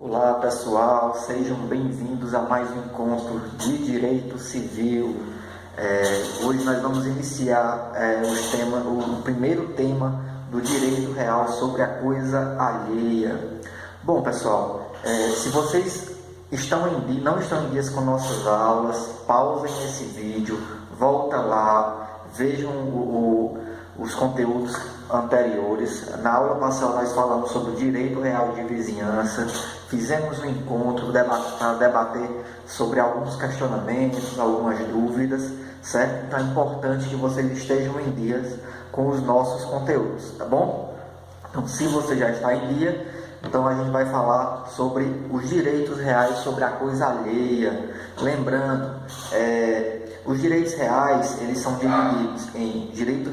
Olá pessoal, sejam bem-vindos a mais um encontro de Direito Civil. Hoje nós vamos iniciar o primeiro tema do Direito Real sobre a coisa alheia. Bom pessoal, se vocês não estão em dias com nossas aulas, pausem esse vídeo, volta lá, vejam os conteúdos anteriores. Na aula passada nós falamos sobre o direito real de vizinhança, fizemos um encontro para debater sobre alguns questionamentos, algumas dúvidas, certo? Então é importante que vocês estejam em dias com os nossos conteúdos, tá bom? Então, se você já está em dia, então a gente vai falar sobre os direitos reais sobre a coisa alheia. Lembrando, os direitos reais, eles são divididos em os direitos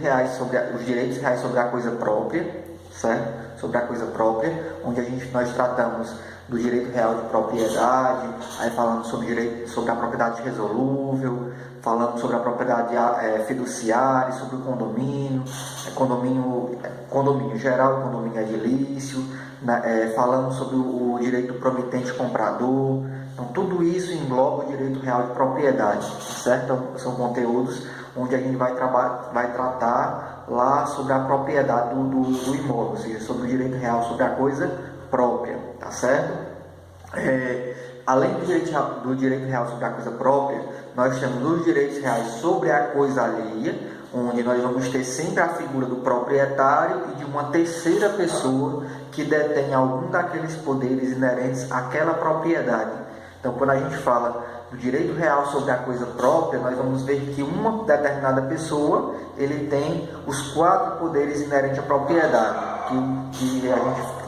reais sobre a coisa própria, certo? Sobre a coisa própria, onde nós tratamos do direito real de propriedade, aí falamos sobre a propriedade resolúvel, falamos sobre a propriedade fiduciária, sobre o condomínio, condomínio geral, condomínio edilício, falamos sobre o direito promitente comprador. Então tudo isso engloba o direito real de propriedade, certo? Então, são conteúdos onde a gente vai tratar lá sobre a propriedade do imóvel, ou seja, sobre o direito real sobre a coisa própria, tá certo? Além do direito real sobre a coisa própria, nós temos os direitos reais sobre a coisa alheia, onde nós vamos ter sempre a figura do proprietário e de uma terceira pessoa que detém algum daqueles poderes inerentes àquela propriedade. Então, quando a gente fala do direito real sobre a coisa própria, nós vamos ver que uma determinada pessoa, ele tem os 4 poderes inerentes à propriedade, que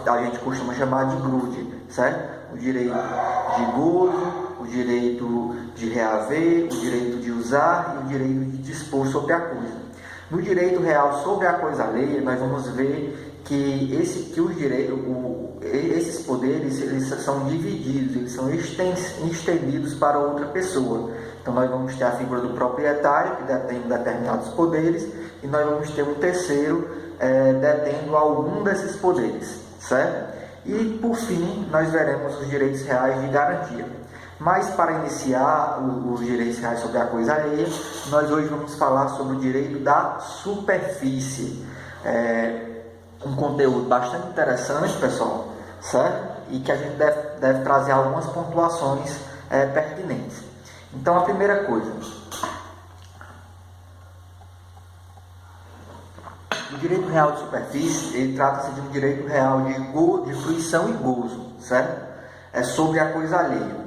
a gente costuma chamar de grude, certo? O direito de gozo, o direito de reaver, o direito de usar e o direito de dispor sobre a coisa. No direito real sobre a coisa alheia, nós vamos ver que esses poderes eles são divididos, eles são estendidos para outra pessoa. Então nós vamos ter a figura do proprietário, que detém determinados poderes, e nós vamos ter um terceiro detendo algum desses poderes, certo? E por fim nós veremos os direitos reais de garantia. Mas para iniciar os direitos reais sobre a coisa alheia, nós hoje vamos falar sobre o direito da superfície. Um conteúdo bastante interessante, pessoal, certo? E que a gente deve trazer algumas pontuações pertinentes. Então, a primeira coisa, o direito real de superfície, ele trata-se de um direito real de fruição e gozo, certo? É sobre a coisa alheia.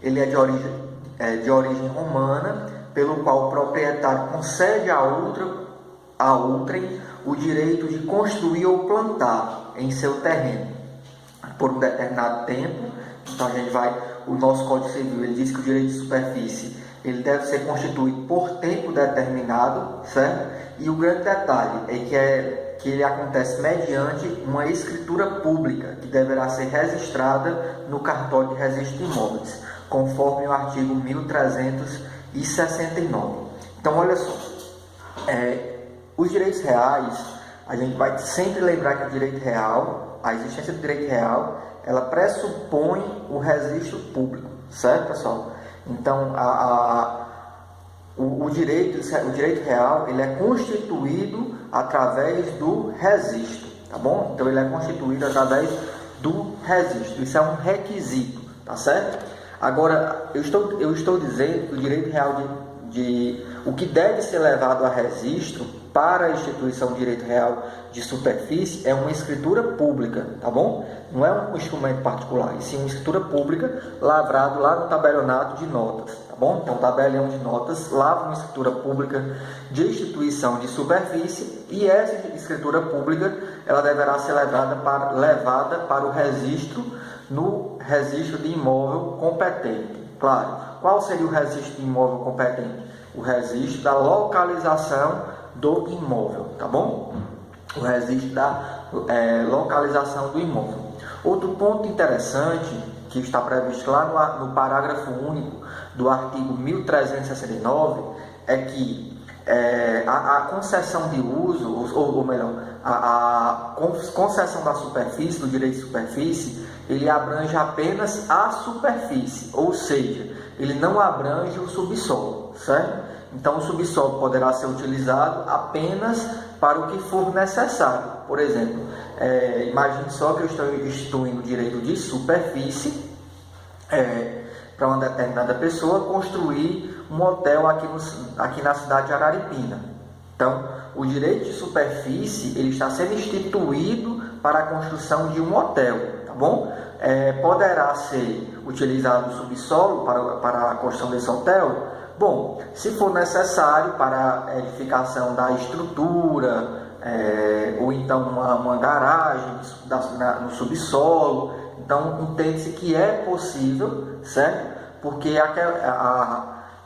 Ele é de origem romana, pelo qual o proprietário concede a outrem o direito de construir ou plantar em seu terreno por um determinado tempo. Então o nosso Código Civil ele diz que o direito de superfície ele deve ser constituído por tempo determinado, certo? E o grande detalhe é que ele acontece mediante uma escritura pública que deverá ser registrada no cartório de registro de imóveis, conforme o artigo 1369. Então, olha só, os direitos reais, a gente vai sempre lembrar que o direito real, a existência do direito real, ela pressupõe o registro público, certo, pessoal? Então, o direito real, ele é constituído através do registro, tá bom? Então, ele é constituído através do registro, isso é um requisito, tá certo? Agora, eu estou dizendo que o direito real o que deve ser levado a registro para a instituição de direito real de superfície é uma escritura pública, tá bom? Não é um instrumento particular, e sim uma escritura pública lavrado lá no tabelionato de notas, tá bom? Então, o tabelião de notas lavra uma escritura pública de instituição de superfície, e essa escritura pública ela deverá ser levada para o registro no registro de imóvel competente. Claro, qual seria o registro de imóvel competente? O registro da localização do imóvel, tá bom? O registro da localização do imóvel. Outro ponto interessante que está previsto lá no parágrafo único do artigo 1369 é que a concessão de uso, ou melhor, a concessão da superfície, do direito de superfície, ele abrange apenas a superfície, ou seja, ele não abrange o subsolo, certo? Então o subsolo poderá ser utilizado apenas para o que for necessário. Por exemplo, imagine só que eu estou instituindo o direito de superfície para uma determinada pessoa construir um hotel aqui na cidade de Araripina. Então, o direito de superfície ele está sendo instituído para a construção de um hotel, tá bom? Poderá ser utilizado o subsolo para a construção desse hotel? Bom, se for necessário para a edificação da estrutura, ou então uma garagem no subsolo, então entende-se que é possível, certo? Porque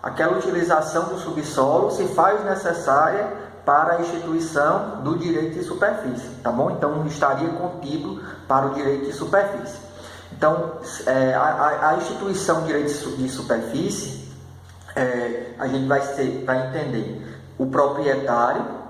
aquela utilização do subsolo se faz necessária para a instituição do direito de superfície, tá bom? Então estaria contido para o direito de superfície. Então, a instituição do direito de superfície, a gente vai entender o proprietário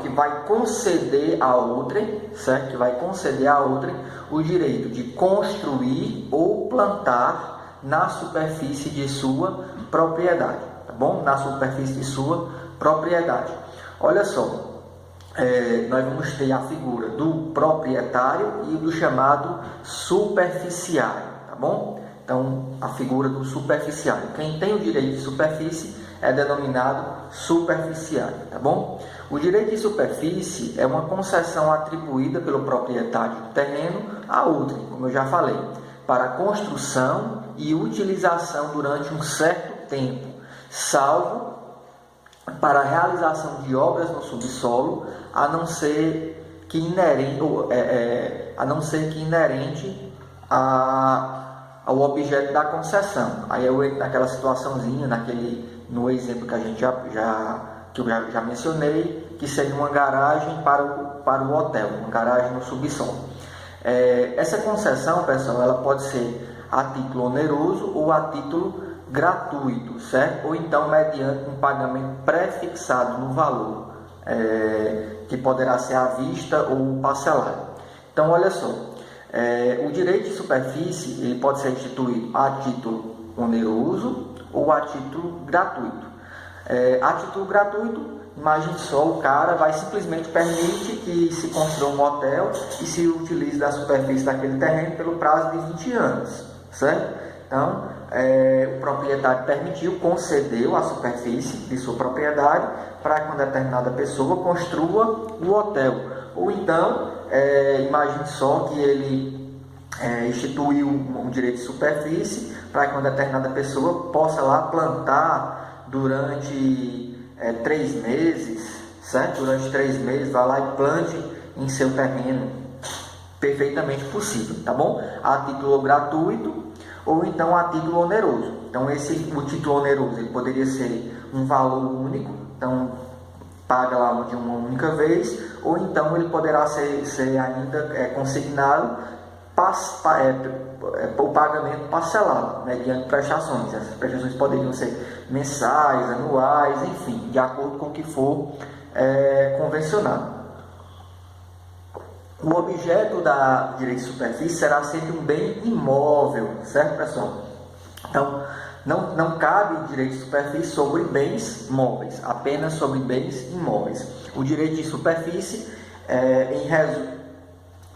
que vai conceder a outrem, certo? Que vai conceder a outrem o direito de construir ou plantar na superfície de sua propriedade, tá bom? Na superfície de sua propriedade. Olha só, nós vamos ter a figura do proprietário e do chamado superficiário, tá bom? Então, a figura do superficiário. Quem tem o direito de superfície é denominado superficiário, tá bom? O direito de superfície é uma concessão atribuída pelo proprietário do terreno a outrem, como eu já falei, para construção e utilização durante um certo tempo, salvo para a realização de obras no subsolo, a não ser que inerente ao objeto da concessão. Aí eu entro naquela situaçãozinha, no exemplo que a gente que eu já mencionei, que seria uma garagem para o hotel, uma garagem no subsolo. Essa concessão, pessoal, ela pode ser a título oneroso ou a título gratuito, certo? Ou então mediante um pagamento pré-fixado no valor, que poderá ser à vista ou parcelado. Então, olha só, o direito de superfície ele pode ser instituído a título oneroso ou a título gratuito. A título gratuito, imagine só, o cara vai simplesmente permite que se construa um hotel e se utilize da superfície daquele terreno pelo prazo de 20 anos, certo? Então, o proprietário concedeu a superfície de sua propriedade para que uma determinada pessoa construa o hotel. Ou então, imagine só que ele instituiu um direito de superfície para que uma determinada pessoa possa lá plantar durante 3 meses, certo? Durante 3 meses, vai lá e plante em seu terreno. Perfeitamente possível, tá bom? A título gratuito ou então a título oneroso. Então o título oneroso ele poderia ser um valor único, então paga lá de uma única vez, ou então ele poderá ser ainda consignado o pagamento parcelado, mediante prestações. Essas prestações poderiam ser mensais, anuais, enfim, de acordo com o que for convencionado. O objeto da direito de superfície será sempre um bem imóvel, certo, pessoal? Então, não cabe direito de superfície sobre bens móveis, apenas sobre bens imóveis. O direito de superfície,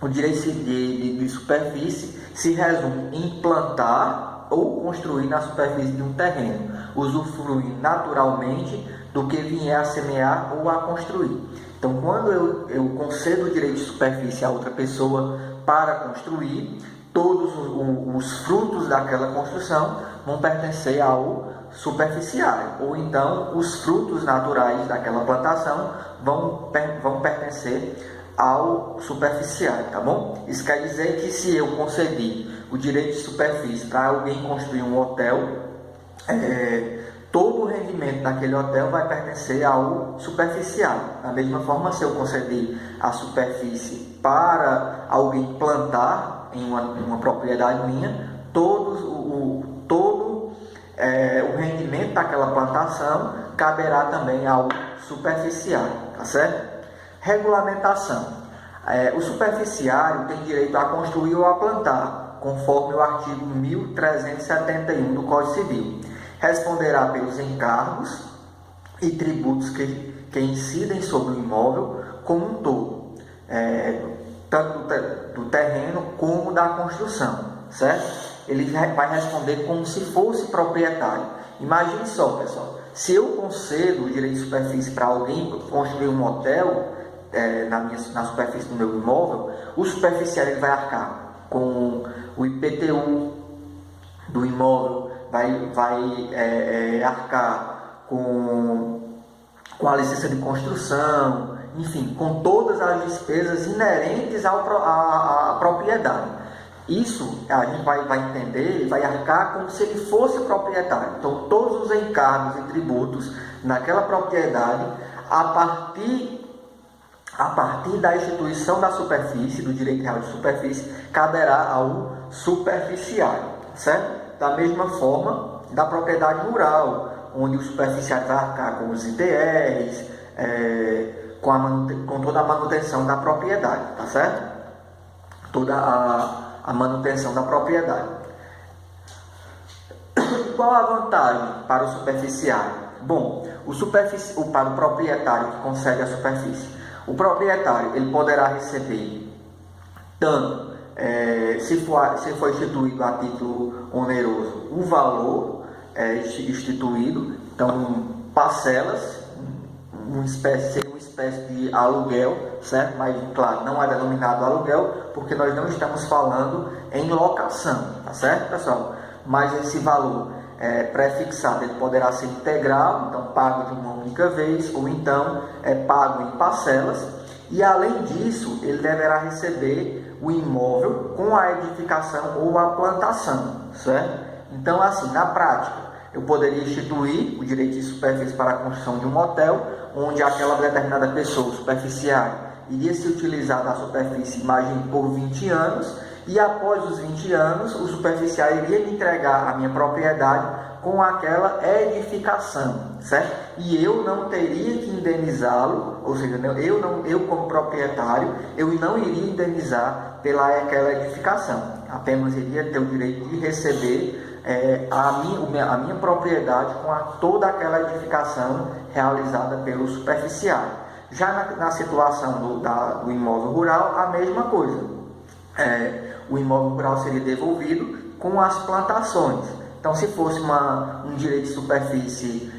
o direito de superfície se resume em plantar ou construir na superfície de um terreno, usufruir naturalmente do que vier a semear ou a construir. Então, quando eu concedo o direito de superfície a outra pessoa para construir, todos os frutos daquela construção vão pertencer ao superficiário, ou então os frutos naturais daquela plantação vão pertencer ao superficiário, tá bom? Isso quer dizer que se eu conceder o direito de superfície para alguém construir um hotel, todo o rendimento daquele hotel vai pertencer ao superficiário. Da mesma forma, se eu conceder a superfície para alguém plantar em uma propriedade minha, todo o rendimento daquela plantação caberá também ao superficiário, tá certo? Regulamentação. O superficiário tem direito a construir ou a plantar, conforme o artigo 1371 do Código Civil. Responderá pelos encargos e tributos que incidem sobre o imóvel como um todo, tanto do terreno como da construção, certo? Ele vai responder como se fosse proprietário. Imagine só, pessoal, se eu concedo o direito de superfície para alguém construir um hotel na superfície do meu imóvel, o superficiário ele vai arcar com o IPTU do imóvel, vai arcar com a licença de construção, enfim, com todas as despesas inerentes à propriedade. Isso a gente vai entender, ele vai arcar como se ele fosse proprietário. Então, todos os encargos e tributos naquela propriedade, a partir da instituição da superfície, do direito real de superfície, caberá ao superficiário, certo? Da mesma forma, da propriedade rural, onde o superficiário vai arcar com os ITRs, com toda a manutenção da propriedade, tá certo? Toda a manutenção da propriedade. Qual a vantagem para o superficiário? Bom, para o proprietário que concede a superfície, o proprietário ele poderá receber tanto, se for instituído a título oneroso, o valor instituído, então parcelas, seria uma espécie de aluguel, certo? Mas, claro, não é denominado aluguel, porque nós não estamos falando em locação, tá certo, pessoal? Mas esse valor pré-fixado, ele poderá ser integral, então pago de uma única vez, ou então pago em parcelas, e além disso, ele deverá receber o imóvel com a edificação ou a plantação, certo? Então, assim, na prática, eu poderia instituir o direito de superfície para a construção de um hotel, onde aquela determinada pessoa, superficiária, iria se utilizar da superfície, imagine, por 20 anos, e após os 20 anos, o superficiário iria me entregar a minha propriedade com aquela edificação, certo? E eu não teria que indenizá-lo, ou seja, eu como proprietário, eu não iria indenizar pelaquela edificação, apenas iria ter o direito de receber a minha propriedade com toda aquela edificação realizada pelo superficiário. Já na situação do imóvel rural, a mesma coisa. O imóvel rural seria devolvido com as plantações. Então, se fosse um direito de superfície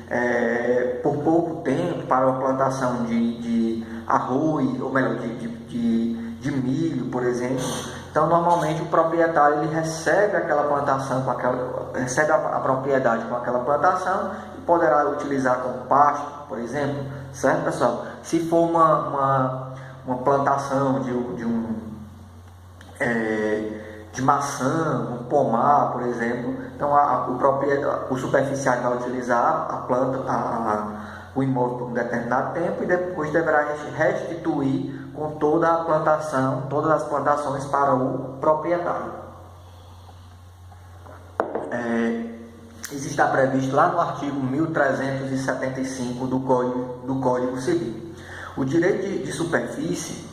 por pouco tempo para a plantação de arroz, ou melhor, de milho, por exemplo, então normalmente o proprietário ele recebe aquela plantação, recebe a propriedade com aquela plantação e poderá utilizar como pasto, por exemplo, certo, pessoal? Se for uma plantação de maçã, um pomar, por exemplo, então o superficiário vai utilizar o imóvel por um determinado tempo e depois deverá restituir com toda a plantação, todas as plantações para o proprietário. Isso está previsto lá no artigo 1375 do Código Civil. O direito de superfície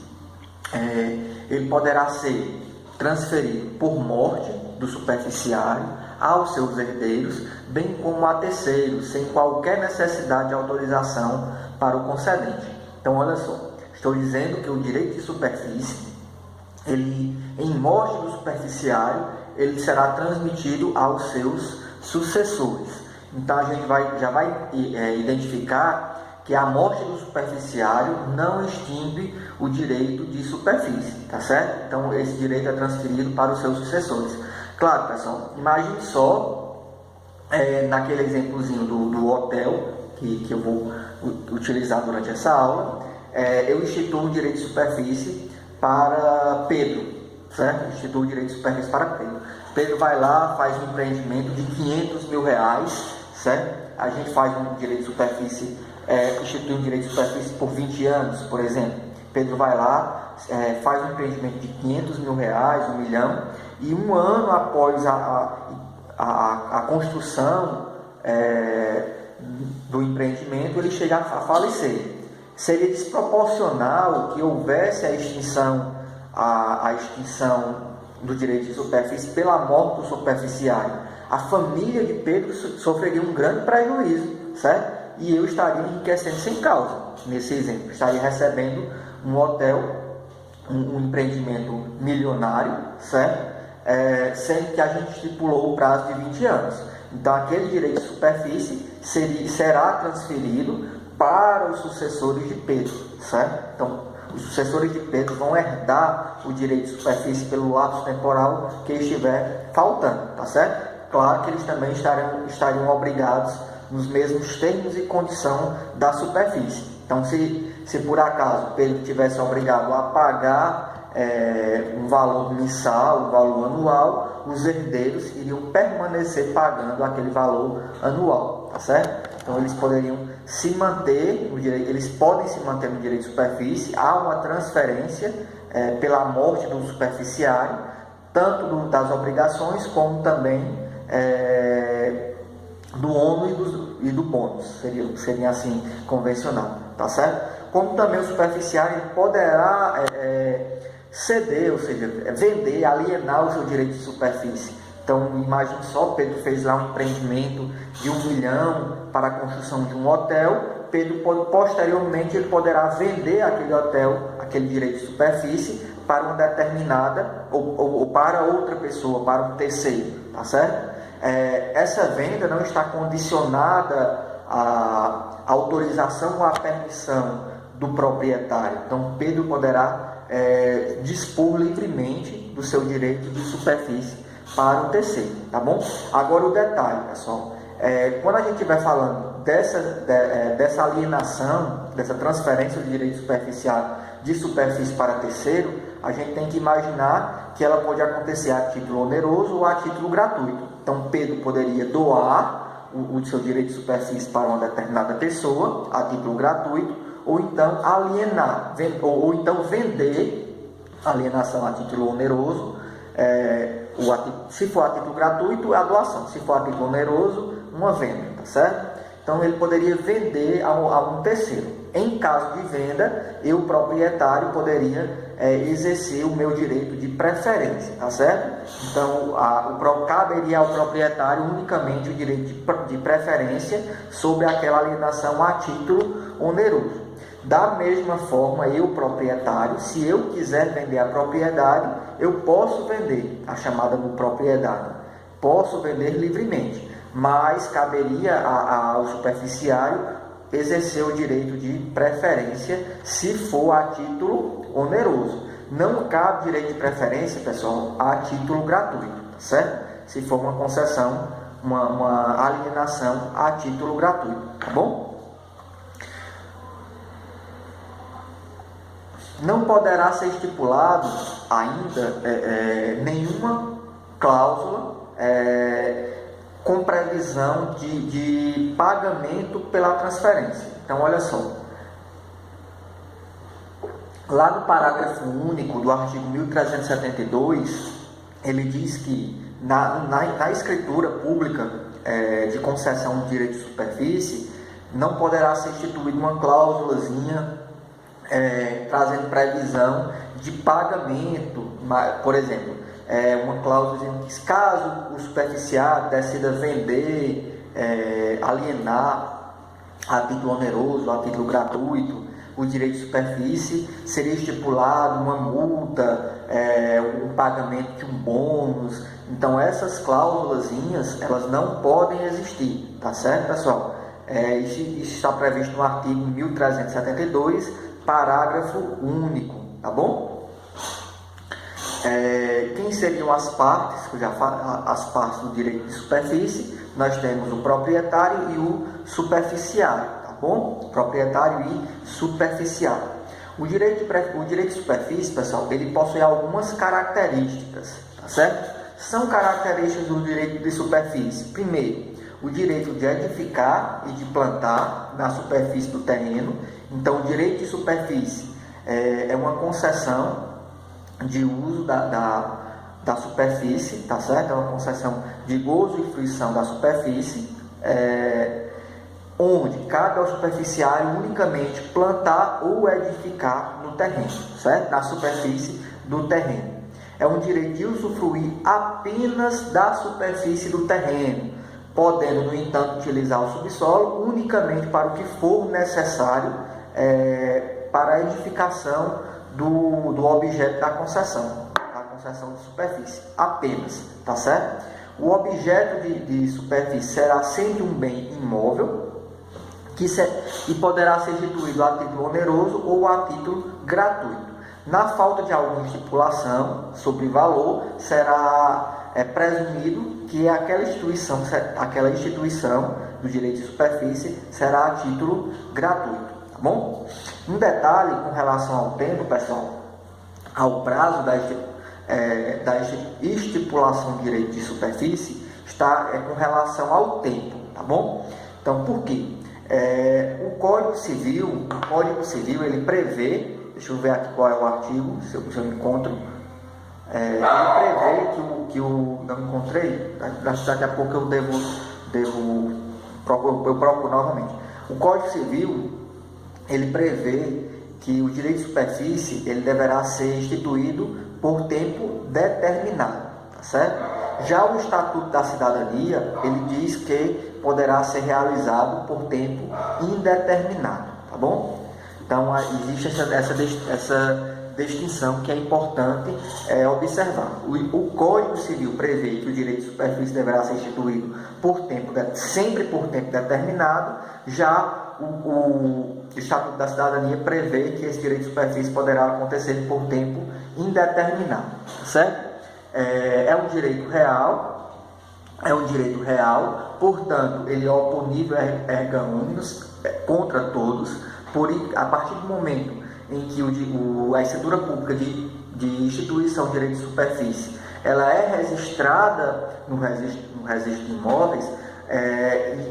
ele poderá ser transferido por morte do superficiário aos seus herdeiros, bem como a terceiros, sem qualquer necessidade de autorização para o concedente. Então, olha só, estou dizendo que o direito de superfície, em morte do superficiário, ele será transmitido aos seus sucessores. Então, a gente já vai identificar que a morte do superficiário não extingue o direito de superfície, tá certo? Então, esse direito é transferido para os seus sucessores. Claro, pessoal, imagine só, naquele exemplozinho do hotel, que eu vou utilizar durante essa aula, eu instituo o direito de superfície para Pedro, certo? Instituo o direito de superfície para Pedro. Pedro vai lá, faz um empreendimento de 500 mil reais, certo? A gente faz um direito de superfície, institui um direito de superfície por 20 anos, por exemplo. Pedro vai lá, faz um empreendimento de 500 mil reais, 1 milhão, e um ano após a construção do empreendimento, ele chega a falecer. seria desproporcional que houvesse a extinção do direito de superfície pela morte do superficiário. A família de Pedro sofreria um grande prejuízo, certo? E eu estaria enriquecendo sem causa, nesse exemplo. Estaria recebendo um hotel, um empreendimento milionário, certo? Sendo que a gente estipulou o prazo de 20 anos. Então, aquele direito de superfície será transferido para os sucessores de Pedro, certo? Então, os sucessores de Pedro vão herdar o direito de superfície pelo lapso temporal que estiver faltando, tá certo? Claro que eles também estariam obrigados nos mesmos termos e condição da superfície. Então, se por acaso Pedro tivesse obrigado a pagar um valor mensal, um valor anual, os herdeiros iriam permanecer pagando aquele valor anual, tá certo? Então, eles poderiam se manter no direito, eles podem se manter no direito de superfície. Há uma transferência pela morte do superficiário, tanto das obrigações como também do ônus e do bônus, seria assim convencional, tá certo? Como também o superficiário poderá ceder, ou seja, vender, alienar o seu direito de superfície. Então, imagine só, Pedro fez lá um empreendimento de 1 milhão para a construção de um hotel. Pedro, posteriormente, ele poderá vender aquele hotel, aquele direito de superfície, para uma determinada, ou para outra pessoa, para um terceiro, tá certo? Essa venda não está condicionada à autorização ou à permissão do proprietário. Então, Pedro poderá dispor livremente do seu direito de superfície para o terceiro, tá bom? Agora o detalhe, pessoal, quando a gente estiver falando dessa alienação, dessa transferência do direito superficial de superfície para terceiro, a gente tem que imaginar que ela pode acontecer a título oneroso ou a título gratuito. Então, Pedro poderia doar o seu direito de superfície para uma determinada pessoa a título gratuito, ou então alienar, ou então vender, alienação a título oneroso, se for a título gratuito, é a doação. Se for a título oneroso, uma venda, tá certo? Então, ele poderia vender a um terceiro. Em caso de venda, eu, proprietário, poderia exercer o meu direito de preferência, tá certo? Então, caberia ao proprietário unicamente o direito de preferência sobre aquela alienação a título oneroso. Da mesma forma, eu, proprietário, se eu quiser vender a propriedade, eu posso vender a chamada propriedade. Posso vender livremente, mas caberia ao superficiário exercer o direito de preferência se for a título oneroso. Não cabe direito de preferência, pessoal, a título gratuito, tá certo? Se for uma concessão, uma alienação a título gratuito, tá bom? Não poderá ser estipulado ainda nenhuma cláusula com previsão de pagamento pela transferência. Então, olha só. Lá no parágrafo único do artigo 1372, ele diz que na escritura pública de concessão de direito de superfície, não poderá ser instituída uma cláusulazinha trazendo previsão de pagamento, por exemplo, uma cláusula dizendo que caso o superficiário decida vender, alienar a título oneroso, a título gratuito, o direito de superfície, seria estipulado uma multa, um pagamento de um bônus. Então, essas cláusulazinhas, elas não podem existir, tá certo, pessoal? Isso está previsto no artigo 1372, parágrafo único, tá bom? Quem seriam as partes? As partes do direito de superfície, nós temos o proprietário e o superficiário, tá bom? Proprietário e superficiário. O direito de superfície, pessoal, ele possui algumas características, tá certo? São características do direito de superfície. Primeiro, o direito de edificar e de plantar na superfície do terreno. Então, o direito de superfície é uma concessão de uso da superfície, tá certo? É uma concessão de gozo e fruição da superfície. onde cabe ao superficiário unicamente plantar ou edificar no terreno, certo? Na superfície do terreno. É um direito de usufruir apenas da superfície do terreno, podendo, no entanto, utilizar o subsolo unicamente para o que for necessário para a edificação do objeto da concessão de superfície, apenas, tá certo? O objeto de superfície será sempre um bem imóvel, e poderá ser instituído a título oneroso ou a título gratuito. Na falta de alguma estipulação sobre valor, será presumido que aquela instituição do direito de superfície será a título gratuito, tá bom? Um detalhe com relação ao tempo, pessoal, ao prazo da estipulação do direito de superfície, está com relação ao tempo, tá bom? Então, por quê? O Código Civil, ele prevê, deixa eu ver aqui qual é o artigo, se eu encontro, ele prevê não encontrei, daqui a pouco eu procuro novamente. O Código Civil, ele prevê que o direito de superfície, ele deverá ser instituído por tempo determinado, tá certo? Já o Estatuto da Cidadania, ele diz que poderá ser realizado por tempo indeterminado, tá bom? Então, existe essa distinção que é importante observar. O Código Civil prevê que o direito de superfície deverá ser instituído sempre por tempo determinado. Já o Estatuto da Cidadania prevê que esse direito de superfície poderá acontecer por tempo indeterminado, certo? É um direito real, portanto, ele é oponível erga omnes contra todos. A partir do momento em que a escritura pública de instituição de direito de superfície ela é registrada no registro de imóveis,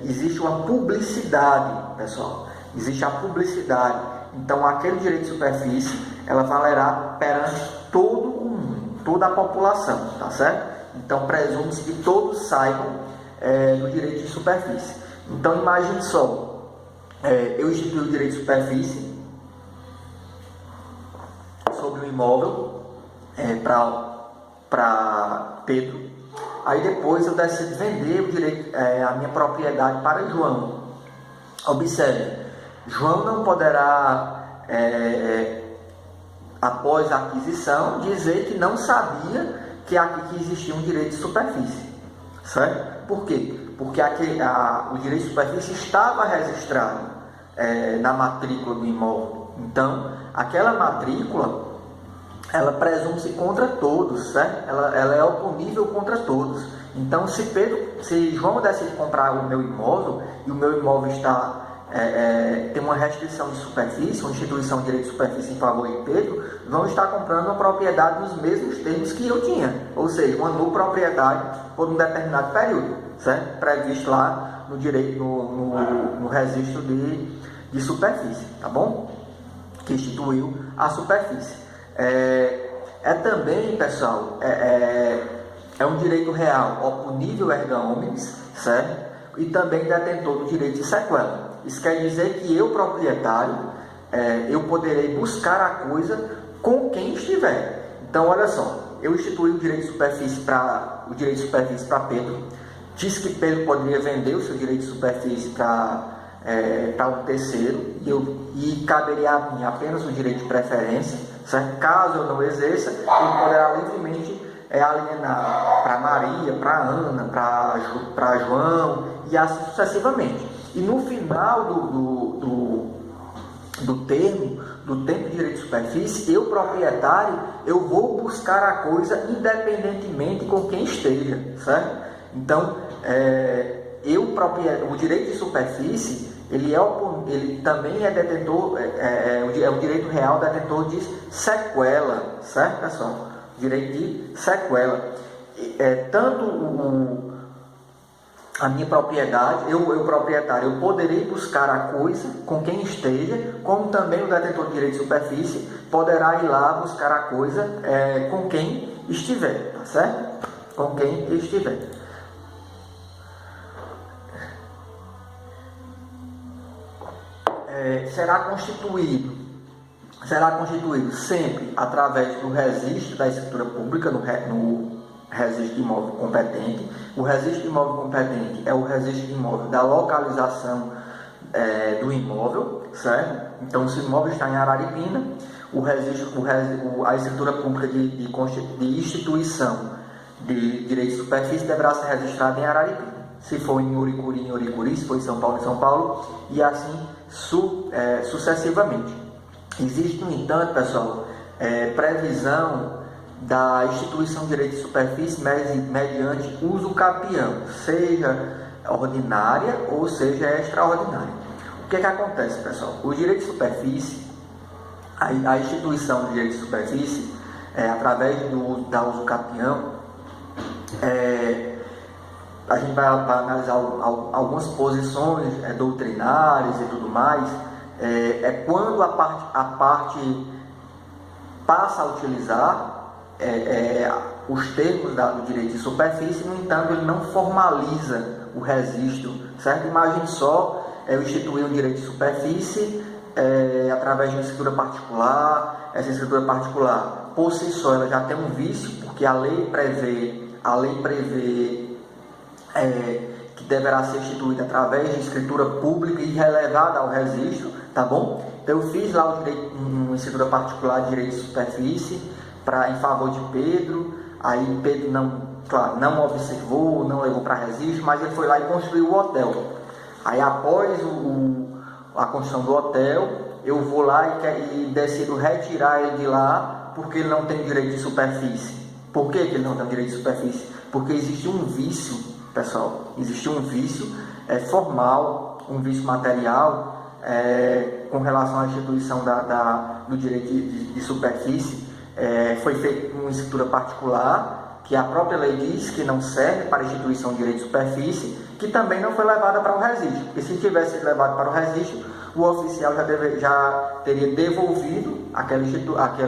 existe uma publicidade, pessoal. Existe a publicidade. Então, aquele direito de superfície ela valerá perante todo o mundo, toda a população, tá certo? Então, presume-se que todos saibam do direito de superfície. Então, imagine só, eu instituí o direito de superfície sobre o imóvel para Pedro. Aí depois eu decido vender a minha propriedade para João. Observe, João não poderá, após a aquisição, dizer que não sabia que existia um direito de superfície, certo? Por quê? Porque o direito de superfície estava registrado na matrícula do imóvel. Então, aquela matrícula, ela presume-se contra todos, certo? Ela é oponível contra todos. Então, se João decide comprar o meu imóvel e o meu imóvel tem uma restrição de superfície, uma instituição de direito de superfície em favor de Pedro, vão estar comprando uma propriedade nos mesmos termos que eu tinha, ou seja, uma nova propriedade por um determinado período, certo? Previsto lá no direito, no registro de superfície, tá bom? Que instituiu a superfície. Também, pessoal, é um direito real oponível erga omnes, certo? E também detentor do direito de sequela. Isso quer dizer que eu, proprietário, eu poderei buscar a coisa com quem estiver. Então, olha só, eu instituí o direito de superfície para Pedro, disse que Pedro poderia vender o seu direito de superfície para um terceiro, e caberia a mim apenas o direito de preferência, certo? Caso eu não exerça, ele poderá livremente alienar para Maria, para Ana, para João, e assim sucessivamente. E no final do tempo de direito de superfície, eu, proprietário, eu vou buscar a coisa independentemente com quem esteja, certo? Então, o direito de superfície, ele também é detentor, é um direito real detentor de sequela, certo, pessoal? Direito de sequela. Tanto a minha propriedade, eu proprietário, eu poderei buscar a coisa com quem esteja, como também o detentor de direito de superfície poderá ir lá buscar a coisa com quem estiver, tá certo? Com quem estiver. será constituído sempre através do registro da escritura pública no registro de imóvel competente. O registro de imóvel competente é o registro de imóvel da localização do imóvel, certo? Então, se o imóvel está em Araripina, a escritura pública de instituição de direito de superfície deverá ser registrada em Araripina. Se for em Uricuri, em Uricuri, se for em São Paulo, e assim sucessivamente. Existe, no entanto, pessoal, previsão da instituição de direito de superfície mediante uso capião, seja ordinária ou seja extraordinária. O que acontece, pessoal? O direito de superfície, a instituição de direito de superfície, através da uso capião, a gente vai analisar algumas posições doutrinárias e tudo mais, quando a parte passa a utilizar os termos do direito de superfície. No entanto, ele não formaliza o registro, certo? Imagine só, eu instituir um direito de superfície através de uma escritura particular. Essa escritura particular, por si só, ela já tem um vício, porque a lei prevê que deverá ser instituída através de escritura pública e relevada ao registro, tá bom? Então, eu fiz lá uma escritura particular de direito de superfície em favor de Pedro. Aí Pedro não observou, não levou para registro, mas ele foi lá e construiu o hotel. Aí, após a construção do hotel, eu vou lá e decido retirar ele de lá, porque ele não tem direito de superfície. Por que ele não tem direito de superfície? Porque existe um vício, pessoal, existe um vício formal, um vício material com relação à instituição do direito de superfície. Foi feita uma escritura particular, que a própria lei diz que não serve para a instituição de direito de superfície, que também não foi levada para o registro. Porque se tivesse levado para o registro, o oficial já teria devolvido aquela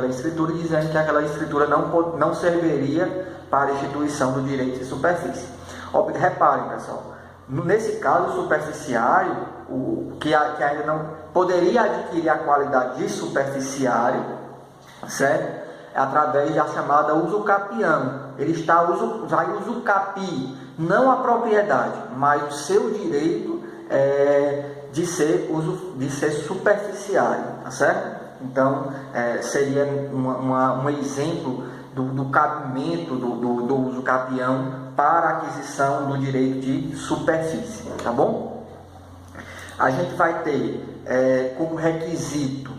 escritura, dizendo que aquela escritura não serviria para a instituição do direito de superfície. Reparem, pessoal, nesse caso, o superficiário, que ainda não poderia adquirir a qualidade de superficiário, certo? Através da chamada usucapião. Ele vai usucapir não a propriedade, mas o seu direito de ser superficiário, tá certo? Então, seria um exemplo do cabimento do usucapião para a aquisição do direito de superfície, tá bom? A gente vai ter como requisito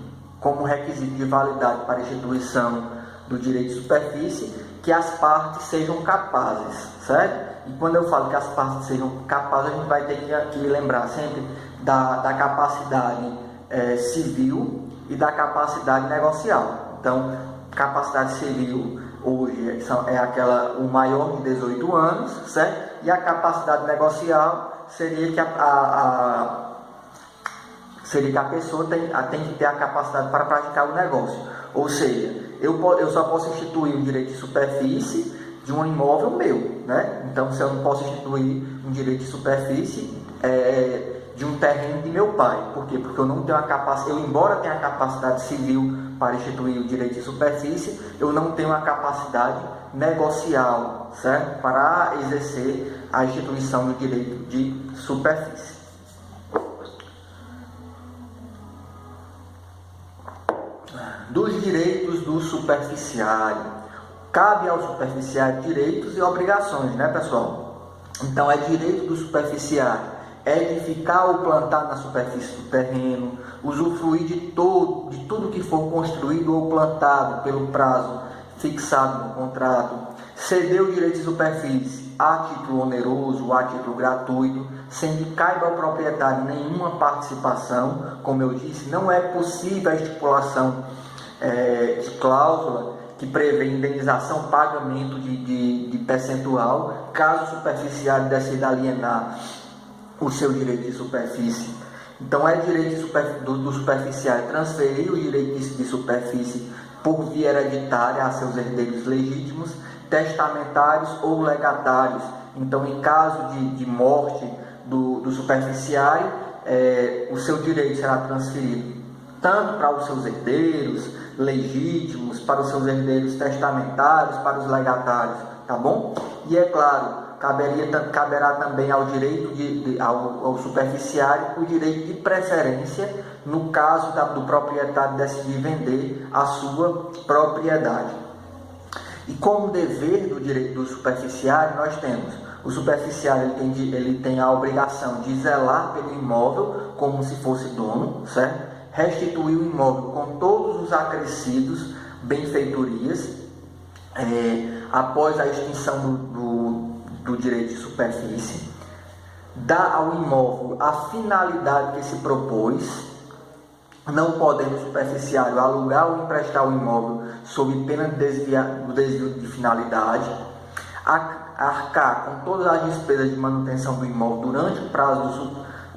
de validade para a instituição do direito de superfície que as partes sejam capazes, certo? E quando eu falo que as partes sejam capazes, a gente vai ter que lembrar sempre da capacidade civil e da capacidade negocial. Então, capacidade civil hoje o maior de 18 anos, certo? E a capacidade negocial seria que a pessoa tem que ter a capacidade para praticar o negócio. Ou seja, eu só posso instituir o direito de superfície de um imóvel meu, né? Então, se eu não posso instituir um direito de superfície de um terreno de meu pai. Por quê? Porque eu não tenho a capacidade, embora tenha a capacidade civil para instituir o direito de superfície, eu não tenho a capacidade negocial, certo? Para exercer a instituição do direito de superfície. Dos direitos do superficiário. Cabe ao superficiário direitos e obrigações, né, pessoal? Então, é direito do superficiário edificar ou plantar na superfície do terreno, usufruir de tudo que for construído ou plantado pelo prazo fixado no contrato, ceder o direito de superfície a título oneroso ou a título gratuito, sem que caiba ao proprietário nenhuma participação. Como eu disse, não é possível a estipulação de cláusula que prevê indenização, pagamento de percentual, caso o superficiário decida alienar o seu direito de superfície. Então, é direito do superficiário transferir o direito de superfície por via hereditária a seus herdeiros legítimos, testamentários ou legatários. Então, em caso de morte do superficiário, o seu direito será transferido tanto para os seus herdeiros legítimos, para os seus herdeiros testamentários, para os legatários, tá bom? E é claro, caberá também ao direito ao superficiário o direito de preferência no caso do proprietário decidir vender a sua propriedade. E como dever do direito do superficiário, nós temos o superficiário, ele tem a obrigação de zelar pelo imóvel como se fosse dono, certo? Restituir o imóvel com todos os acrescidos, benfeitorias, após a extinção do direito de superfície, dá ao imóvel a finalidade que se propôs, não podendo o superficiário alugar ou emprestar o imóvel sob pena do desvio de finalidade, arcar com todas as despesas de manutenção do imóvel durante o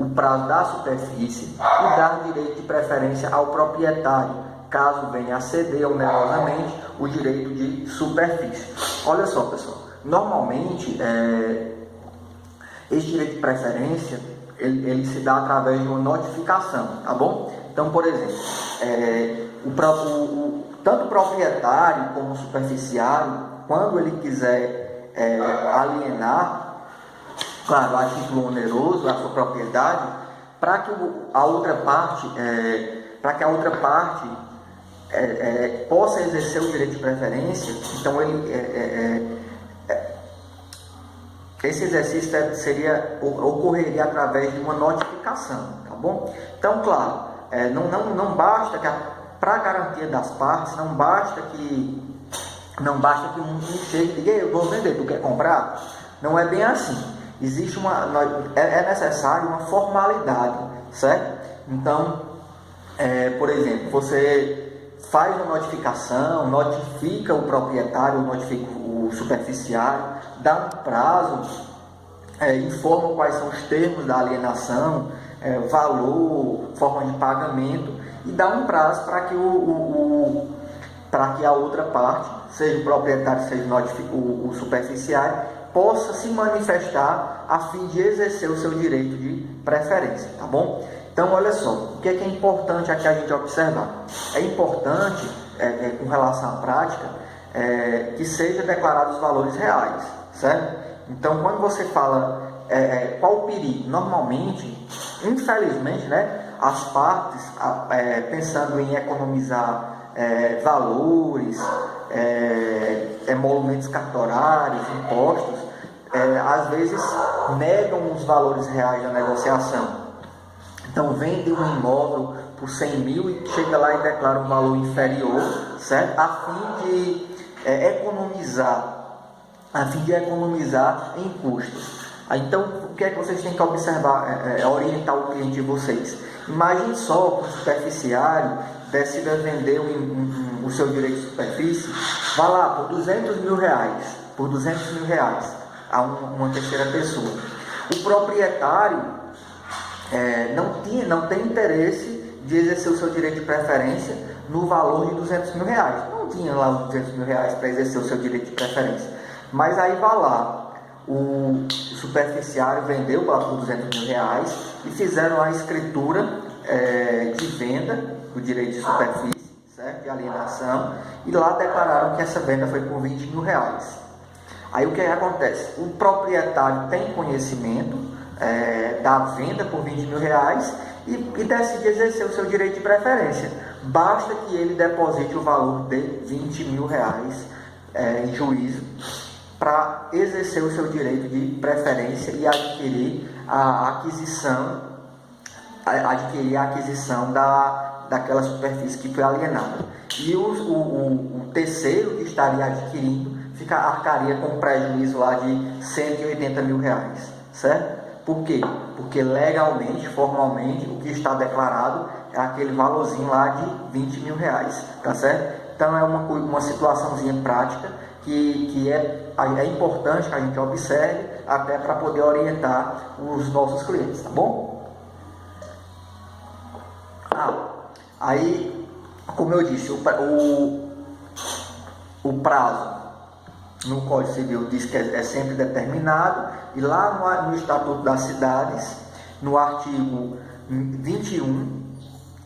prazo da superfície e dar direito de preferência ao proprietário, caso venha a ceder onerosamente o direito de superfície. Olha só, pessoal, normalmente esse direito de preferência ele se dá através de uma notificação, tá bom? Então, por exemplo, tanto o proprietário como o superficiário, quando ele quiser alienar, claro, a título oneroso, a sua propriedade, para que a outra parte possa exercer o direito de preferência, então esse exercício ocorreria através de uma notificação, tá bom? Então, claro, não basta para a garantia das partes, não basta que um chegue e diga: eu vou vender, tu quer comprar? Não é bem assim. Existe é necessário uma formalidade, certo? Então, por exemplo, você faz uma notificação, notifica o proprietário, notifica o superficiário, dá um prazo, informa quais são os termos da alienação, valor, forma de pagamento, e dá um prazo para que para que a outra parte, seja o proprietário, seja o superficiário, possa se manifestar a fim de exercer o seu direito de preferência, tá bom? Então, olha só, o que é importante aqui a gente observar? É importante, com relação à prática, que seja declarados os valores reais, certo? Então, quando você fala qual o perigo, normalmente, infelizmente, né, as partes, pensando em economizar valores, emolumentos cartorários, impostos, às vezes negam os valores reais da negociação. Então vendem um imóvel por 100 mil e chega lá e declara um valor inferior, certo? A fim de economizar em custos. Então, o que é que vocês têm que observar, orientar o cliente de vocês? Imagine só que o superficiário decida vender o seu direito de superfície, vá lá por 200 mil reais, a uma terceira pessoa. O proprietário não tem interesse de exercer o seu direito de preferência no valor de 200 mil reais. Não tinha lá os 200 mil reais para exercer o seu direito de preferência. Mas aí vai lá, o superficiário vendeu por 200 mil reais e fizeram a escritura de venda do direito de superfície, certo? De alienação, e lá declararam que essa venda foi por 20 mil reais. Aí o que acontece? O proprietário tem conhecimento da venda por 20 mil reais e decide exercer o seu direito de preferência. Basta que ele deposite o valor de 20 mil reais em juízo para exercer o seu direito de preferência e adquirir a aquisição daquela superfície que foi alienada. E o terceiro que estaria adquirindo arcaria com um prejuízo lá de 180 mil reais, certo? Por quê? Porque legalmente, formalmente, o que está declarado é aquele valorzinho lá de 20 mil reais, tá certo? Então é uma situaçãozinha prática que é importante que a gente observe até para poder orientar os nossos clientes, tá bom? Aí, como eu disse, o prazo no Código Civil diz que é sempre determinado, e lá no Estatuto das Cidades, no artigo 21,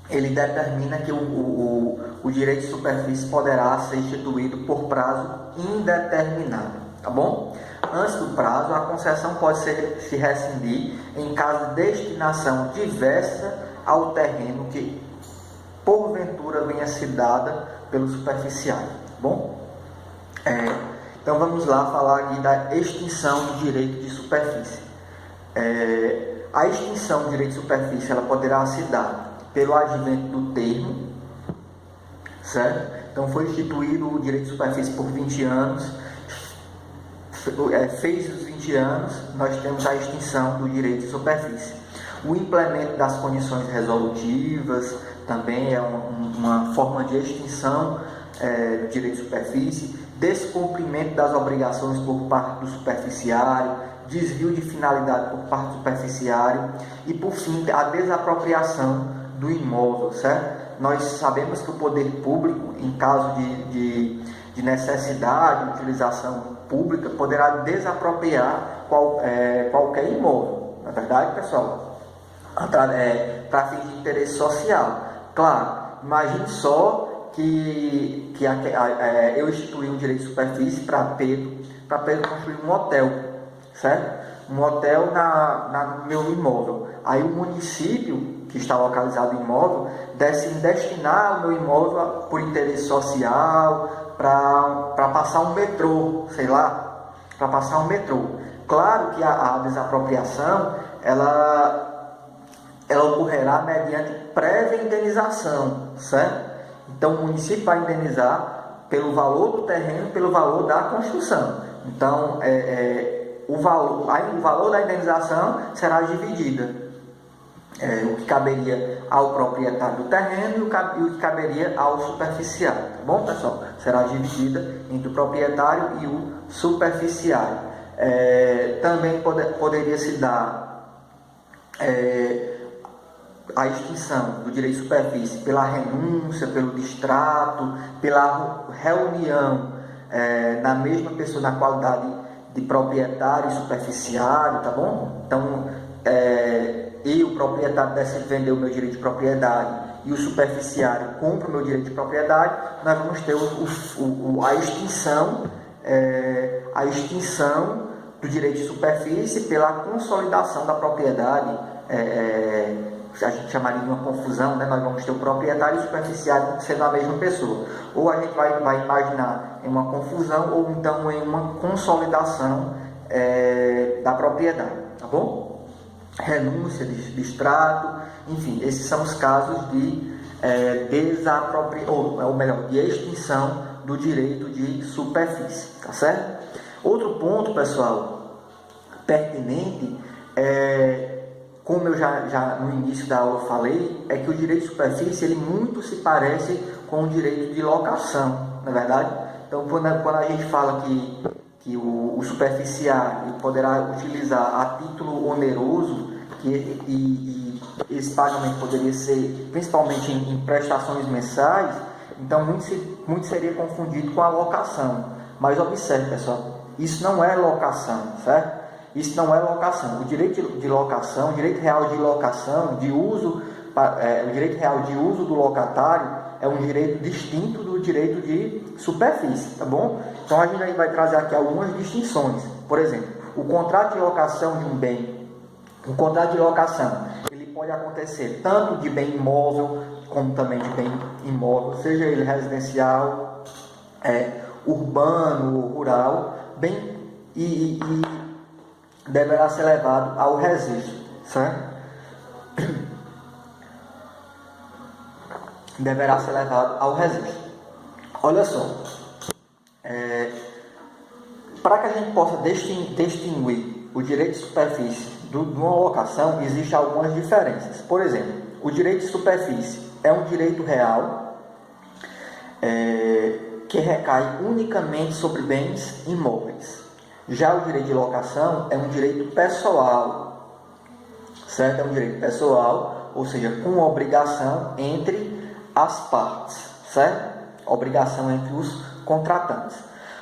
ele determina que o direito de superfície poderá ser instituído por prazo indeterminado, tá bom? Antes do prazo, a concessão pode se rescindir em caso de destinação diversa ao terreno que porventura venha ser dada pelo superficiário, tá bom? Então vamos lá falar aqui da extinção do direito de superfície. A extinção do direito de superfície ela poderá se dar pelo advento do termo, certo? Então foi instituído o direito de superfície por 20 anos, fez os 20 anos, nós temos a extinção do direito de superfície. O implemento das condições resolutivas também é uma forma de extinção do direito de superfície, descumprimento das obrigações por parte do superficiário, desvio de finalidade por parte do superficiário e, por fim, a desapropriação do imóvel, certo? Nós sabemos que o poder público, em caso de necessidade de utilização pública, poderá desapropriar qualquer imóvel, não é verdade, pessoal? Para fins de interesse social. Claro, imagine só que eu instituí um direito de superfície para Pedro construir um hotel, certo? Um hotel no meu imóvel. Aí o município que está localizado o imóvel decide destinar o meu imóvel por interesse social para passar um metrô, sei lá, para passar um metrô. Claro que a desapropriação ela ocorrerá mediante prévia indenização, certo? Então o município vai indenizar pelo valor do terreno, pelo valor da construção. Então o valor da indenização será dividida. O que caberia ao proprietário do terreno e o que caberia ao superficiário, tá bom, pessoal? Será dividida entre o proprietário e o superficiário. Também poderia se dar a extinção do direito de superfície pela renúncia, pelo distrato, pela reunião na mesma pessoa na qualidade de proprietário e superficiário, tá bom? Então, o proprietário decide vender o meu direito de propriedade e o superficiário compra o meu direito de propriedade, nós vamos ter a extinção do direito de superfície pela consolidação da propriedade. A gente chamaria de uma confusão, né? Nós vamos ter o proprietário e o superficiário sendo a mesma pessoa. Ou a gente vai imaginar em uma confusão ou então em uma consolidação da propriedade, tá bom? Renúncia, distrato, enfim, esses são os casos de de extinção do direito de superfície, tá certo? Outro ponto, pessoal, pertinente, como eu já no início da aula falei, é que o direito de superfície ele muito se parece com o direito de locação, não é verdade? Então, quando a gente fala que o superficiário poderá utilizar a título oneroso, e esse pagamento poderia ser principalmente em prestações mensais, então muito seria confundido com a locação. Mas observe, pessoal, isso não é locação, certo? Isso não é locação. O direito de locação, o direito real de locação, o direito real de uso do locatário é um direito distinto do direito de superfície, tá bom? Então a gente vai trazer aqui algumas distinções. Por exemplo, o contrato de locação de um bem, o contrato de locação, ele pode acontecer tanto de bem imóvel como também de bem imóvel, seja ele residencial, urbano ou rural, e deverá ser levado ao registro, certo? Deverá ser levado ao registro. Olha só, para que a gente possa distinguir o direito de superfície de uma locação, existem algumas diferenças. Por exemplo, o direito de superfície é um direito real que recai unicamente sobre bens imóveis. Já o direito de locação é um direito pessoal, certo? É um direito pessoal, ou seja, com obrigação entre as partes, certo? Obrigação entre os contratantes.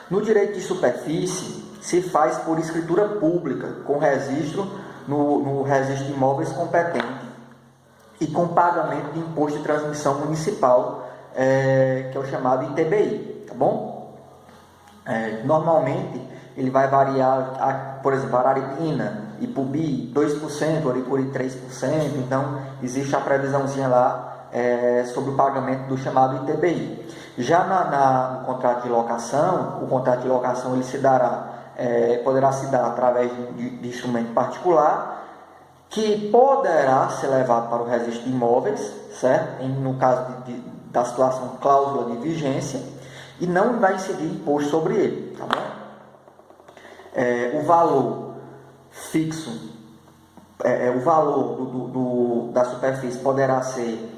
No direito de superfície, se faz por escritura pública, com registro no registro de imóveis competente, e com pagamento de imposto de transmissão municipal, que é o chamado ITBI, tá bom? Normalmente ele vai variar, por exemplo, Araripina, Ipubi 2%, Oricuri 3%, então existe a previsãozinha lá sobre o pagamento do chamado ITBI. Já no contrato de locação, o contrato de locação ele se dará, poderá se dar através de instrumento particular, que poderá ser levado para o registro de imóveis, certo? No caso da situação cláusula de vigência, e não vai incidir imposto sobre ele, tá bom? O valor fixo, o valor da superfície poderá ser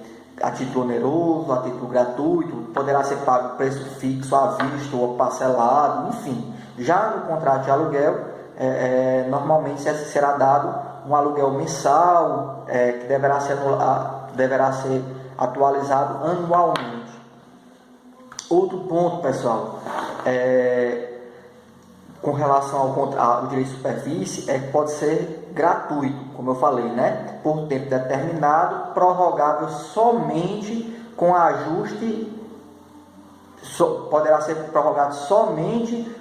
a título oneroso, a título gratuito, poderá ser pago preço fixo, à vista ou parcelado, enfim. Já no contrato de aluguel, normalmente será dado um aluguel mensal, que deverá ser atualizado anualmente. Outro ponto, pessoal, com relação ao direito de superfície, é que pode ser gratuito, como eu falei, né? Por tempo determinado, prorrogável somente com ajuste, poderá ser prorrogado somente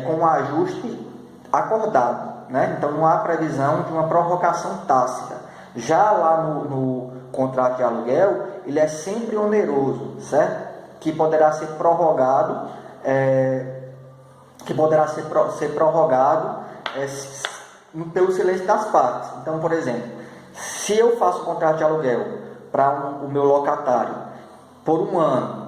com um ajuste acordado, né? Então não há previsão de uma prorrogação tácita. Já lá no contrato de aluguel, ele é sempre oneroso, certo? Que poderá ser prorrogado, pelo silêncio das partes. Então, por exemplo, se eu faço um contrato de aluguel para o meu locatário por um ano,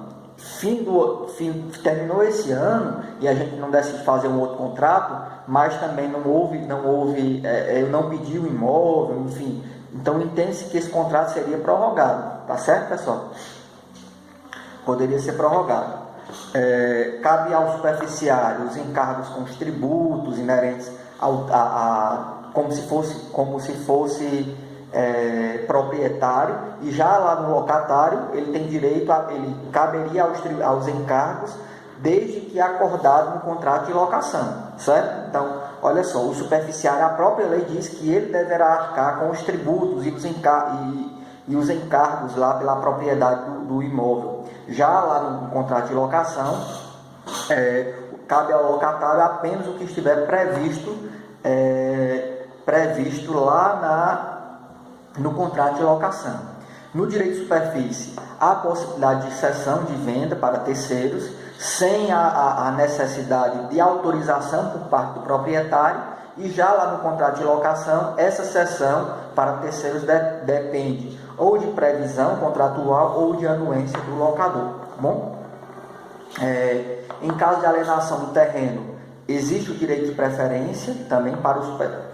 terminou esse ano e a gente não decide fazer um outro contrato, mas também eu não pedi o imóvel, enfim, então entende-se que esse contrato seria prorrogado, tá certo, pessoal? Poderia ser prorrogado. Cabe ao superficiário os encargos com os tributos inerentes como se fosse proprietário, e já lá no locatário ele tem direito ele caberia aos encargos desde que acordado no contrato de locação, certo? Então, olha só, o superficiário, a própria lei diz que ele deverá arcar com os tributos e os encargos lá pela propriedade do imóvel. Já lá no contrato de locação, cabe ao locatário apenas o que estiver previsto lá no contrato de locação. No direito de superfície, há a possibilidade de cessão de venda para terceiros, sem a necessidade de autorização por parte do proprietário, e já lá no contrato de locação, essa cessão para terceiros depende ou de previsão contratual ou de anuência do locador, tá bom? Em caso de alienação do terreno, existe o direito de preferência também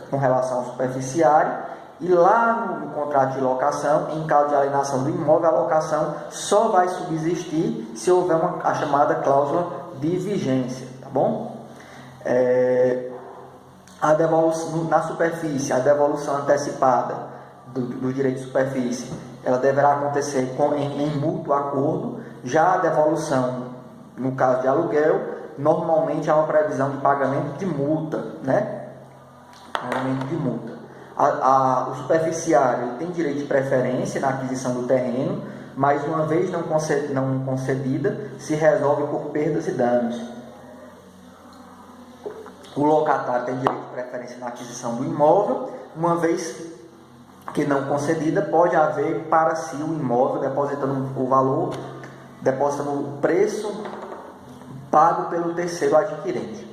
com relação ao superficiário, e lá no contrato de locação, em caso de alienação do imóvel, a locação só vai subsistir se houver a chamada cláusula de vigência, tá bom? Na superfície, a devolução antecipada do direito de superfície, ela deverá acontecer em mútuo acordo. Já a devolução, no caso de aluguel, normalmente há uma previsão de pagamento de multa, né? Pagamento de multa. O superficiário tem direito de preferência na aquisição do terreno, mas uma vez não concedida, se resolve por perdas e danos. O locatário tem direito de preferência na aquisição do imóvel, uma vez que não concedida, pode haver para si o imóvel, depositando o valor, depositando o preço pago pelo terceiro adquirente.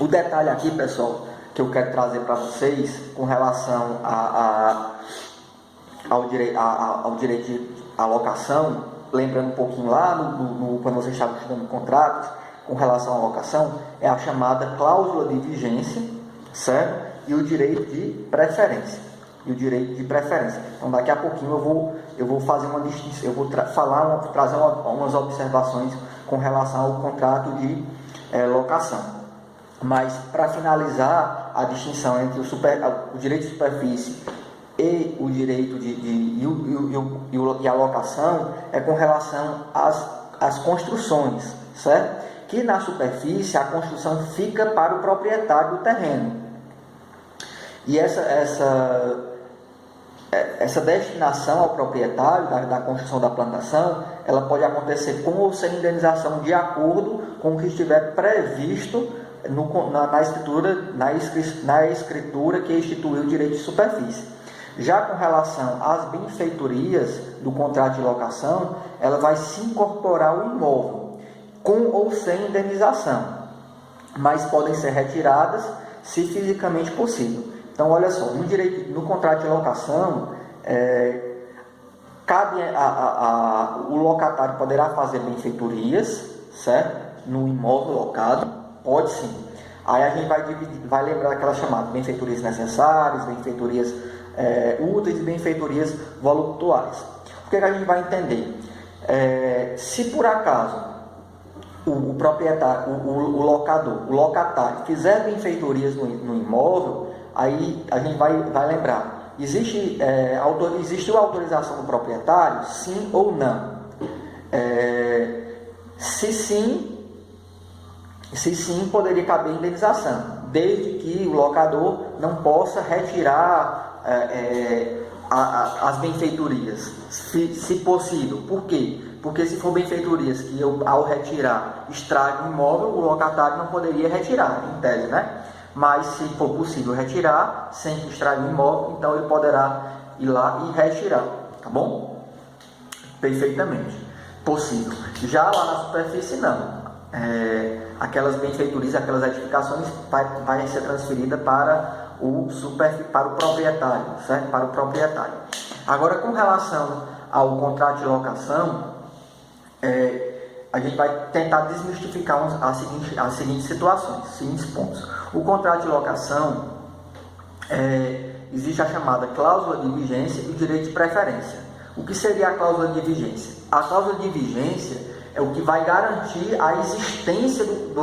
O detalhe aqui, pessoal, que eu quero trazer para vocês com relação ao direito à locação, lembrando um pouquinho lá quando vocês estavam estudando contratos com relação à locação, é a chamada cláusula de vigência, certo? E o direito de preferência. Então, daqui a pouquinho eu vou fazer uma distinção, eu vou trazer umas observações com relação ao contrato de locação. Mas, para finalizar, a distinção entre o direito de superfície e o direito e a locação é com relação às construções, certo? Que na superfície a construção fica para o proprietário do terreno. E essa destinação ao proprietário da construção da plantação, ela pode acontecer com ou sem indenização, de acordo com o que estiver previsto na escritura que instituiu o direito de superfície. Já com relação às benfeitorias do contrato de locação, ela vai se incorporar ao imóvel, com ou sem indenização, mas podem ser retiradas se fisicamente possível. Então, olha só, no contrato de locação, o locatário poderá fazer benfeitorias, certo? No imóvel locado, pode sim. Aí a gente vai lembrar aquela chamada benfeitorias necessárias, benfeitorias úteis e benfeitorias voluptuais. O que a gente vai entender? Se por acaso o proprietário, o locatário fizer benfeitorias no imóvel, aí a gente vai lembrar, existiu a autorização do proprietário, sim ou não? Se sim, poderia caber indenização, desde que o locador não possa retirar as benfeitorias, se possível. Por quê? Porque se for benfeitorias que ao retirar estrague o imóvel, o locatário não poderia retirar, em tese, né? Mas se for possível retirar, sem que estrague o imóvel, então ele poderá ir lá e retirar, tá bom? Perfeitamente possível. Já lá na superfície, não. Aquelas benfeitorias, aquelas edificações vai ser transferida para o proprietário, certo? Para o proprietário. Agora, com relação ao contrato de locação, a gente vai tentar desmistificar as seguintes situações, os seguintes pontos. O contrato de locação, existe a chamada cláusula de vigência e o direito de preferência. O que seria a cláusula de vigência? A cláusula de vigência é o que vai garantir a existência que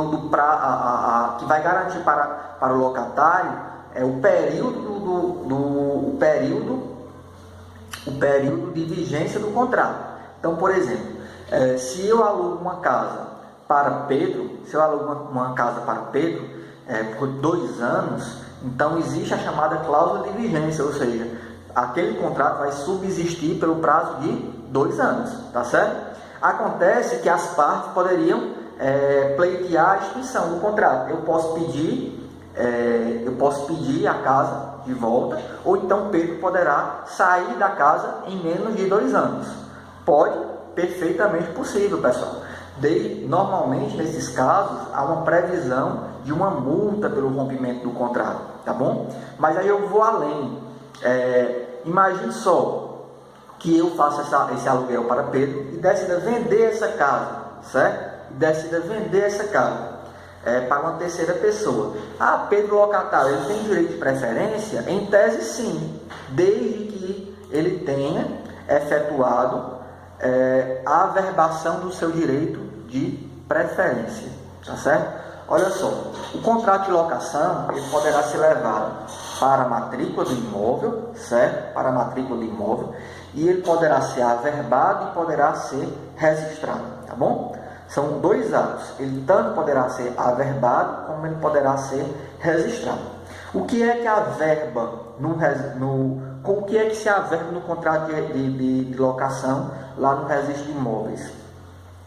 vai garantir para o locatário o período de vigência do contrato. Então, por exemplo, se eu alugo uma casa para Pedro, por 2 anos, então existe a chamada cláusula de vigência, ou seja, aquele contrato vai subsistir pelo prazo de 2 anos, tá certo? Acontece que as partes poderiam pleitear a extinção do contrato. Eu posso pedir a casa de volta, ou então Pedro poderá sair da casa em menos de 2 anos. Pode, perfeitamente possível, pessoal. Normalmente, nesses casos, há uma previsão de uma multa pelo rompimento do contrato, tá bom? Mas aí eu vou além. Imagine só que eu faço esse aluguel para Pedro e decida vender essa casa, certo? Decida vender essa casa para uma terceira pessoa. Pedro locatário, ele tem direito de preferência? Em tese, sim, desde que ele tenha efetuado a averbação do seu direito de preferência, tá certo? Olha só, o contrato de locação ele poderá ser levado para a matrícula do imóvel, certo? Para a matrícula do imóvel, e ele poderá ser averbado e poderá ser registrado, tá bom? São 2 atos. Ele tanto poderá ser averbado como ele poderá ser registrado. O que é que averba o que é que se averba no contrato de locação lá no registro de imóveis?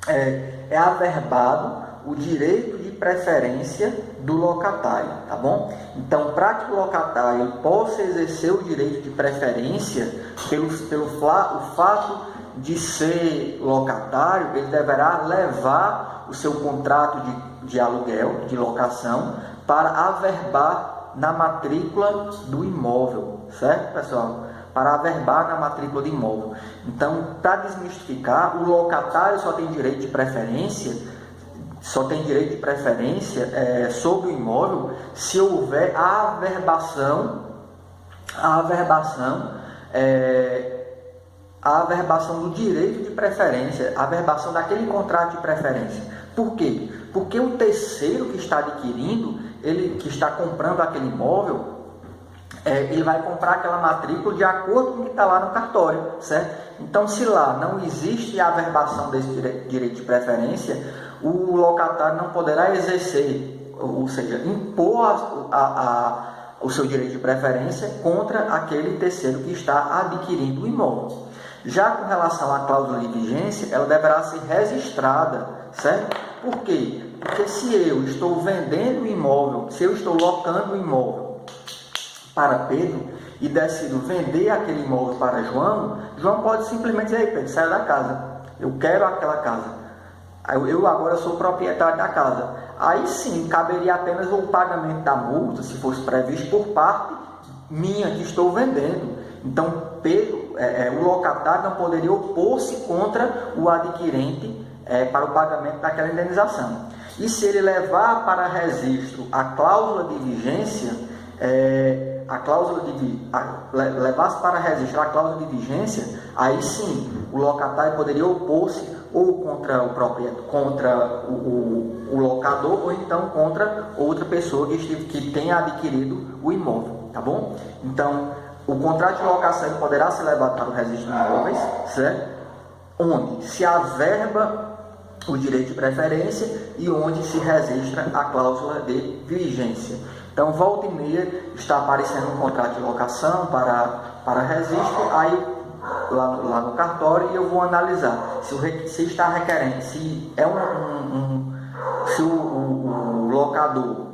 É averbado o direito de preferência do locatário, tá bom? Então, para que o locatário possa exercer o direito de preferência, pelo fato de ser locatário, ele deverá levar o seu contrato de aluguel, de locação, para averbar na matrícula do imóvel, certo, pessoal? Para averbar na matrícula do imóvel. Então, para desmistificar, o locatário só tem direito de preferência sobre o imóvel se houver a averbação do direito de preferência, a averbação daquele contrato de preferência. Por quê? Porque o terceiro que está adquirindo, que está comprando aquele imóvel, ele vai comprar aquela matrícula de acordo com o que está lá no cartório, certo? Então, se lá não existe a averbação desse direito de preferência, o locatário não poderá exercer, ou seja, impor o seu direito de preferência contra aquele terceiro que está adquirindo o imóvel. Já com relação à cláusula de vigência, ela deverá ser registrada, certo? Por quê? Porque se eu estou vendendo o imóvel, se eu estou locando o imóvel para Pedro e decido vender aquele imóvel para João, João pode simplesmente dizer: "Ei, Pedro, sai da casa, eu quero aquela casa. Eu agora sou proprietário da casa." Aí sim, caberia apenas o pagamento da multa, se fosse previsto, por parte minha que estou vendendo. Então, Pedro, o locatário não poderia opor-se contra o adquirente para o pagamento daquela indenização. E se ele levar para registro a cláusula de vigência, levasse para registro a cláusula de vigência, aí sim o locatário poderia opor-se ou contra o locador, ou então contra outra pessoa que tenha adquirido o imóvel, tá bom? Então, o contrato de locação poderá ser levado para o registro de imóveis, certo? Onde se averba o direito de preferência e onde se registra a cláusula de vigência. Então, volta e meia está aparecendo um contrato de locação para registro, aí lá no cartório, e eu vou analisar se está requerendo, se o locador,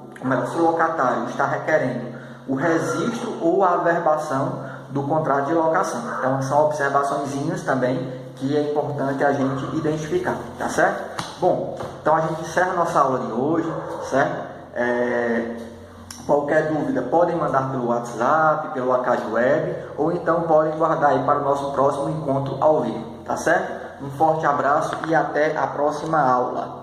se o locatário está requerendo o registro ou a averbação do contrato de locação. Então, são observaçõezinhas também que é importante a gente identificar, tá certo? Bom, então a gente encerra nossa aula de hoje, certo? Qualquer dúvida podem mandar pelo WhatsApp, pelo ACAD Web, ou então podem guardar aí para o nosso próximo encontro ao vivo, tá certo? Um forte abraço e até a próxima aula.